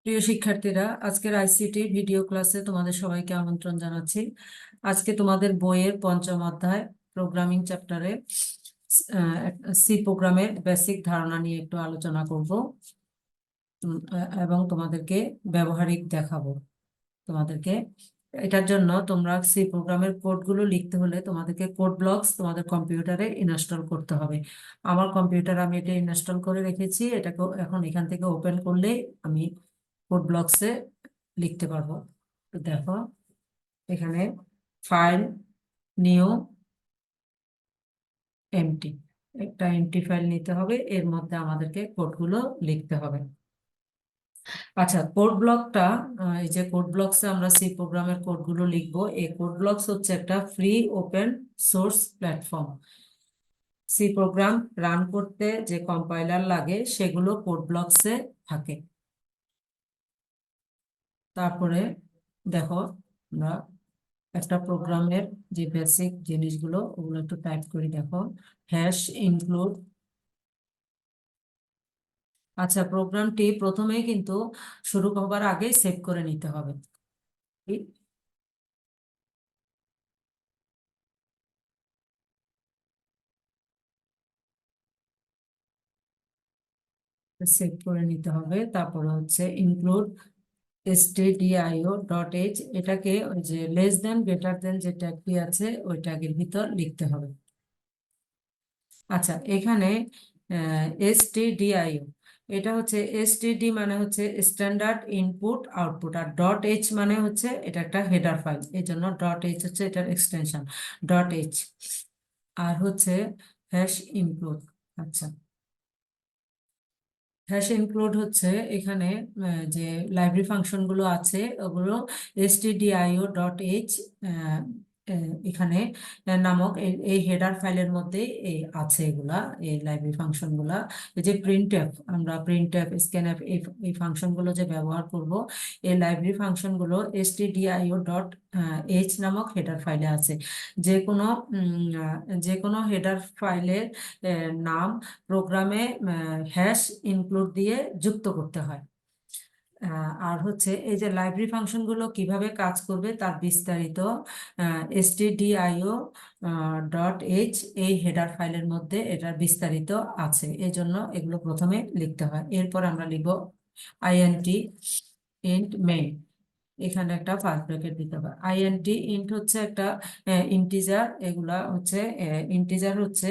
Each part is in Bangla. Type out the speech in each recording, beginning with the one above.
প্রিয় শিক্ষার্থীরা, আজকের আইসিটি ভিডিও ক্লাসে তোমাদের সবাইকে আমন্ত্রণ জানাচ্ছি। আজকে তোমাদের বইয়ের পঞ্চম অধ্যায় প্রোগ্রামিং চ্যাপ্টারে সি প্রোগ্রামের বেসিক ধারণা নিয়ে একটু আলোচনা করব এবং তোমাদেরকে ব্যবহারিক দেখাবো। তোমাদেরকে এটার জন্য তোমরা সি প্রোগ্রামের কোডগুলো লিখতে হলে তোমাদেরকে কোড ব্লকস তোমাদের কম্পিউটারে ইনস্টল করতে হবে। আমার কম্পিউটারে আমি এটা ইনস্টল করে রেখেছি। এটাকে এখন এখান থেকে ওপেন করলে আমি কোড ব্লকসে লিখতে পারবো। তো দেখো, এখানে ফাইল, নিউ, এমটি, একটা এমটি ফাইল নিতে হবে। এর মধ্যে আমাদেরকে কোডগুলো লিখতে হবে। আচ্ছা, কোড ব্লকটা, এই যে কোড ব্লকসে আমরা সি প্রোগ্রামের কোডগুলো লিখবো, এই কোড ব্লকস হচ্ছে একটা free open source platform. C program run করতে যে কম্পাইলার লাগে সেগুলো কোড ব্লকসে থাকে। তারপরে দেখো, আমরা একটা প্রোগ্রামের যে বেসিক জিনিসগুলো ওগুলো একটু টাইপ করি। দেখো, হ্যাশ ইনক্লুড। আচ্ছা, প্রোগ্রামটি প্রথমেই কিন্তু শুরু হবার আগে সেভ করে নিতে হবে। সেভ করে নিতে হবে। তারপরে হচ্ছে ইনক্লুড stdio.h, এটাকে ওই যে লেস দেন গ্রেটার দেন যে ট্যাগটি আছে ওই ট্যাগের ভিতর লিখতে হবে। আচ্ছা, এখানে stdio, এটা হচ্ছে std মানে হচ্ছে স্ট্যান্ডার্ড ইনপুট আউটপুট, আর ডট এইচ মানে হচ্ছে এটা একটা হেডার ফাইল, এই জন্য ডট এইচ হচ্ছে এটার এক্সটেনশন, ডট এইচ। আর হচ্ছে হ্যাশ ইনক্লুড। আচ্ছা, হ্যাশ ইনক্লুড হচ্ছে এখানে যে লাইব্রেরি ফাংশন গুলো আছে ওগুলো stdio.h এখানে নামক এই হেডার ফাইলের মধ্যে আছে এগুলা, এই লাইব্রেরি ফাংশন গুলা। এই যে প্রিন্টএফ, আমরা প্রিন্টএফ, স্ক্যানএফ, এই ফাংশন গুলো যে ব্যবহার করব, এই লাইব্রেরি ফাংশন গুলো stdio.h নামক হেডার ফাইলে আছে। যে কোনো যে কোনো হেডার ফাইলের নাম প্রোগ্রামে হ্যাশ ইনক্লুড দিয়ে যুক্ত করতে হয়। আর হচ্ছে এই যে লাইব্রেরি ফাংশন গুলো কিভাবে কাজ করবে তার বিস্তারিত stdio.h এই হেডার ফাইলের মধ্যে এটার বিস্তারিত আছে, এই জন্য এগুলো প্রথমে লিখতে হয়। এরপর আমরা লিখব আইএনটি ইন্ট মেইন। এখানে একটা ফার্স্ট ব্র্যাকেট দিতে হবে। আইএনটি ইন্ট হচ্ছে একটা ইন্টিজার, এগুলা হচ্ছে ইন্টিজার হচ্ছে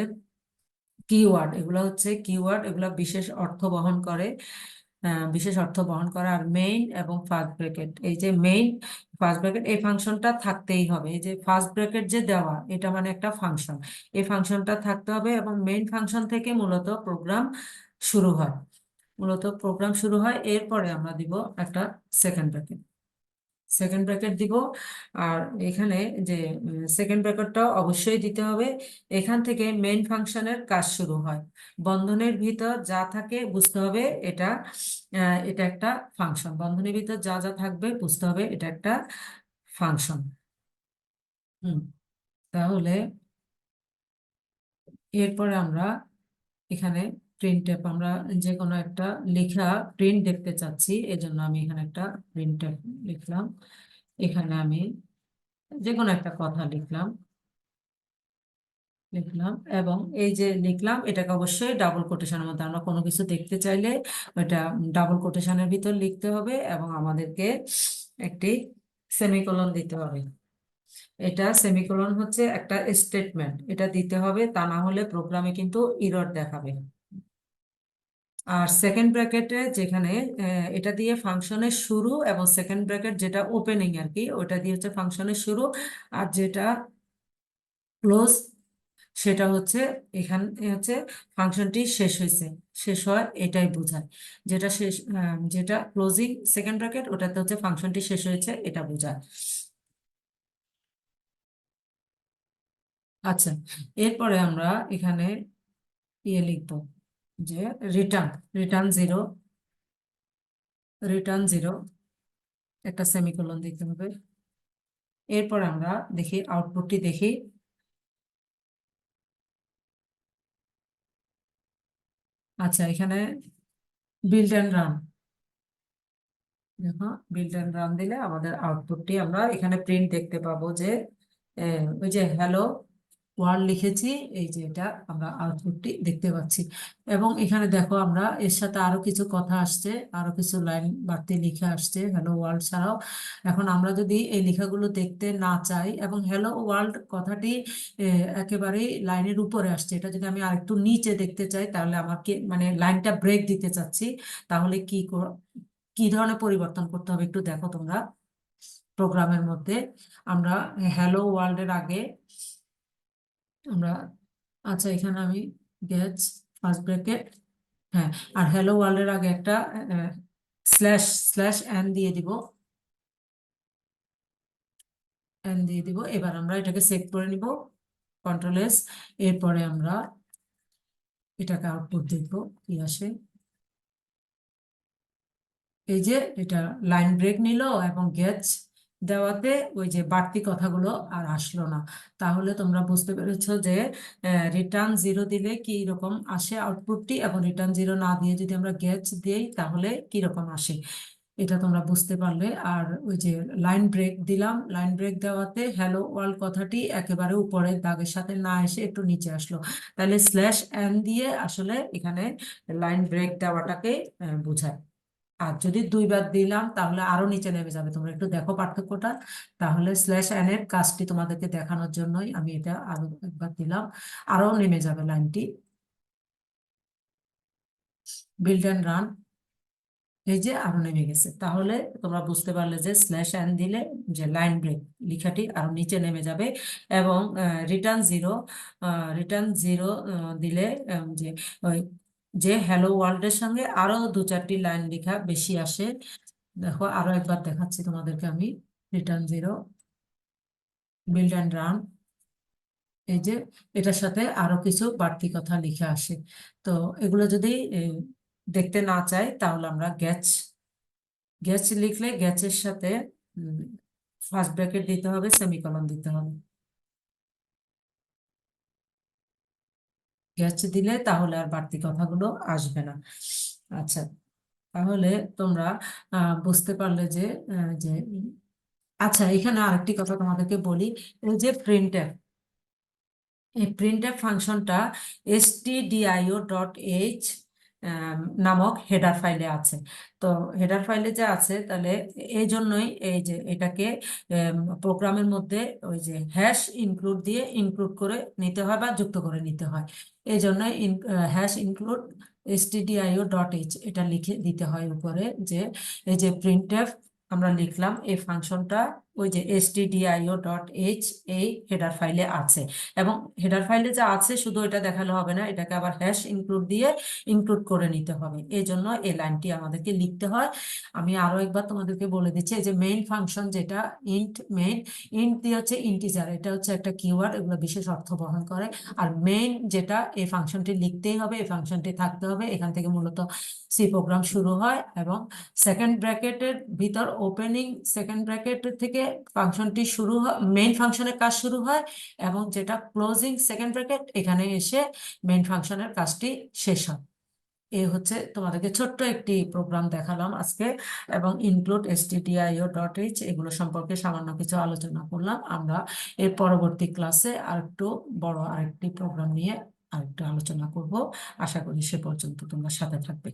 কিওয়ার্ড, এগুলো হচ্ছে কিওয়ার্ড, এগুলো বিশেষ অর্থ বহন করে, বিশেষ অর্থ বহন করে। আর মেইন এবং ফার্স্ট ব্র্যাকেট, এই যে মেইন ফার্স্ট ব্র্যাকেট এই ফাংশনটা থাকতেই হবে। এই যে ফার্স্ট ব্র্যাকেট যে দেওয়া এটা মানে একটা ফাংশন, এই ফাংশনটা থাকতে হবে। এবং মেইন ফাংশন থেকে মূলত প্রোগ্রাম শুরু হয়, মূলত প্রোগ্রাম শুরু হয়। এরপরে আমরা দিব একটা সেকেন্ড ব্র্যাকেট, সেকেন্ড ব্র্যাকেট দিব। আর এখানে যে সেকেন্ড ব্র্যাকেটটাও অবশ্যই দিতে হবে। এখান থেকে মেইন ফাংশনের কাজ শুরু হয়। বন্ধনীর ভিতর যা থাকে বুঝতে হবে এটা এটা একটা ফাংশন। বন্ধনীর ভিতর যা যা থাকবে বুঝতে হবে এটা একটা ফাংশন। হুম, তাহলে এরপরে আমরা এখানে প্রিন্টএফ, আমরা যে কোনো একটা লেখা প্রিন্ট দেখতে চাচ্ছি, এজন্য আমি এখানে একটা প্রিন্টএফ লিখলাম। এখানে আমি যে কোনো একটা কথা লিখলাম, লিখলাম এবং এই যে লিখলাম এটাকে অবশ্যই ডাবল কোটেশনের মধ্যে, আমরা কোনো কিছু দেখতে চাইলে ওটা ডাবল কোটেশনের ভিতর লিখতে হবে এবং আমাদেরকে একটি সেমিকোলন দিতে হবে। এটা সেমিকোলন হচ্ছে একটা স্টেটমেন্ট, এটা দিতে হবে, তা না হলে প্রোগ্রামে কিন্তু এরর দেখাবে। আর সেকেন্ড ব্র্যাকেটে যেখানে এটা দিয়ে ফাংশনের শুরু, এবং সেকেন্ড ব্র্যাকেট যেটা ওপেনিং আর কি, ওটা দিয়ে হচ্ছে ফাংশনের শুরু। আর যেটা ক্লোজ সেটা হচ্ছে এখানে হচ্ছে ফাংশনটি শেষ হয়েছে, শেষ হয় এটাই বোঝায়। যেটা শেষ, যেটা ক্লোজিং সেকেন্ড ব্র্যাকেট ওটাতে হচ্ছে ফাংশনটি শেষ হয়েছে এটা বোঝায়। আচ্ছা, এরপরে আমরা এখানে ইয়ে লিখবো যে return, return zero, return zero, একটা সেমিকোলন দিতে হবে। এরপর আমরা দেখি আউটপুটটি দেখি। আচ্ছা, এখানে বিল্ড অ্যান্ড রান, দেখো, বিল্ড এন্ড রান দিলে আমাদের আউটপুটটি আমরা এখানে প্রিন্ট দেখতে পাবো যে ওই যে হ্যালো ওয়ার্ল্ড লিখেছি, এই যে এটা আমরা আউটপুটটি দেখতে পাচ্ছি। এবং এখানে দেখো আমরা এর সাথে আরো কিছু কথা আসছে, আরো কিছু লাইন বাড়তি লিখে আসছে হ্যালো ওয়ার্ল্ড ছাড়াও। এখন আমরা যদি এই লেখাগুলো দেখতে না চাই, এবং হ্যালো ওয়ার্ল্ড কথাটি একেবারেই লাইনের উপরে আসছে, এটা যদি আমি আরেকটু নিচে দেখতে চাই, তাহলে আমাকে মানে লাইনটা ব্রেক দিতে চাচ্ছি, তাহলে কি ধরনের পরিবর্তন করতে হবে একটু দেখো তোমরা প্রোগ্রামের মধ্যে। আমরা হ্যালো ওয়ার্ল্ডের আগে আমরা, আচ্ছা এখানে আমি গেটস ফার্স্ট ব্র্যাকেট, হ্যাঁ, আর হ্যালো ওয়ার্ল্ডের আগে একটা স্ল্যাশ স্ল্যাশ এন দিয়ে দিব, এন দিয়ে দিব। এবার আমরা এটাকে সেভ করে নিব, কন্ট্রোল S। এরপরে আমরা এটাকে আউটপুট দেখবো কি আসে। এই যে এটা লাইন ব্রেক নিল এবং গেটস দেওয়াতে ওই যে বাড়তি কথাগুলো আর আসলো না। তাহলে তোমরা বুঝতে পেরেছো যে রিটার্ন 0 দিলে কি রকম আসে আউটপুটটি, এবং রিটার্ন 0 না দিয়ে যদি আমরা গেটস দিই তাহলে কি রকম আসে, এটা তোমরা বুঝতে পারলে। আর ওই যে লাইন ব্রেক দিলাম, লাইন ব্রেক দেওয়াতে হ্যালো ওয়ার্ল্ড কথাটি একেবারে উপরের দাগের সাথে না এসে একটু নিচে আসলো। তাহলে স্ল্যাশ এন দিয়ে আসলে এখানে লাইন ব্রেক দেওয়াটাকে বোঝায়। আর যদি দুইবার দিলাম তাহলে আরো নিচে নেমে যাবে, তোমরা একটু দেখো পার্থক্যটা। তাহলে স্ল্যাশ এন এর কাজটি তোমাদেরকে দেখানোর জন্যই আমি এটা আরো একবার দিলাম, আরো নেমে যাবে লাইনটি। বিল্ড এন্ড রান, এই যে আরো নেমে গেছে। তাহলে তোমরা বুঝতে পারলে যে স্ল্যাশ এন দিলে যে লাইন ব্রেক লেখাটি আরো নিচে নেমে যাবে। এবং রিটার্ন জিরো দিলে যে ওই যে হ্যালো ওয়ার্ল্ডের সঙ্গে আরো দু চারটি লাইন লেখা বেশি আসে। দেখো আরো একবার দেখাচ্ছি তোমাদেরকে আমি। রিটার্ন 0, বিল্ড অ্যান্ড রান, এই যে এটার সাথে আরো কিছু বাড়তি কথা লিখে আসে। তো এগুলো যদি দেখতে না চাই তাহলে আমরা গ্যাচ লিখলে গ্যাচের সাথে ফার্স্ট ব্র্যাকেট দিতে হবে, সেমিকলন দিতে হবে। গ্যাচ দিলে তাহলে আর বাড়তি কথাগুলো আসবে না। আচ্ছা, তাহলে তোমরা বুঝতে পারলে যে যে আচ্ছা, এখানে আরেকটি কথা তোমাদেরকে বলি। এই যে প্রিন্টএফ, এই প্রিন্টএফ ফাংশনটা stdio.h নামক হেডার ফাইলে আছে। তো হেডার ফাইলে যে আছে, তাহলে এই জন্যই এই যে এটাকে প্রোগ্রামের মধ্যে ওই যে হ্যাশ ইনক্লুড দিয়ে ইনক্লুড করে নিতে হয় বা যুক্ত করে নিতে হয়। এই জন্যই হ্যাশ ইনক্লুড stdio.h এটা লিখে দিতে হয় উপরে, যে এই যে প্রিন্টএফ আমরা লিখলাম এই ফাংশনটা ওই যে stdio.h এই হেডার ফাইলে আছে। এবং হেডার ফাইলে যা আছে শুধু এটা দেখালে হবে না, এটাকে আবার হ্যাশ ইনক্লুড দিয়ে ইনক্লুড করে নিতে হবে। এই জন্য এই লাইনটি আমাদেরকে লিখতে হয়। আমি আরো একবার তোমাদেরকে বলে দিচ্ছি, এই যে মেইন ফাংশন যেটা ইন্ট দিয়ে হচ্ছে ইন্টিজার, এটা হচ্ছে একটা কিওয়ার্ড, এগুলো বিশেষ অর্থ বহন করে। আর মেইন যেটা, এই ফাংশনটি লিখতেই হবে, এই ফাংশনটি থাকতে হবে, এখান থেকে মূলত সি প্রোগ্রাম শুরু হয়। এবং সেকেন্ড ব্র্যাকেটের ভিতর ওপেনিং সেকেন্ড ব্র্যাকেট থেকে ফাংশনটি শুরু হয়, মেইন ফাংশনের কাজ শুরু হয়, এবং যেটা ক্লোজিং সেকেন্ড ব্র্যাকেট এখানে এসে মেইন ফাংশনের কাজটি শেষ হয়। এই হচ্ছে তোমাদেরকে ছোট্ট একটি প্রোগ্রাম দেখালাম আজকে। এবং ইনক্লুড stdio.h এগুলো সম্পর্কে সামান্য কিছু আলোচনা করলাম। আমরা এর পরবর্তী ক্লাসে আরেকটু বড় আরেকটি প্রোগ্রাম নিয়ে আরেকটু আলোচনা করব। আশা করি সে পর্যন্ত তোমরা সাথে থাকবে।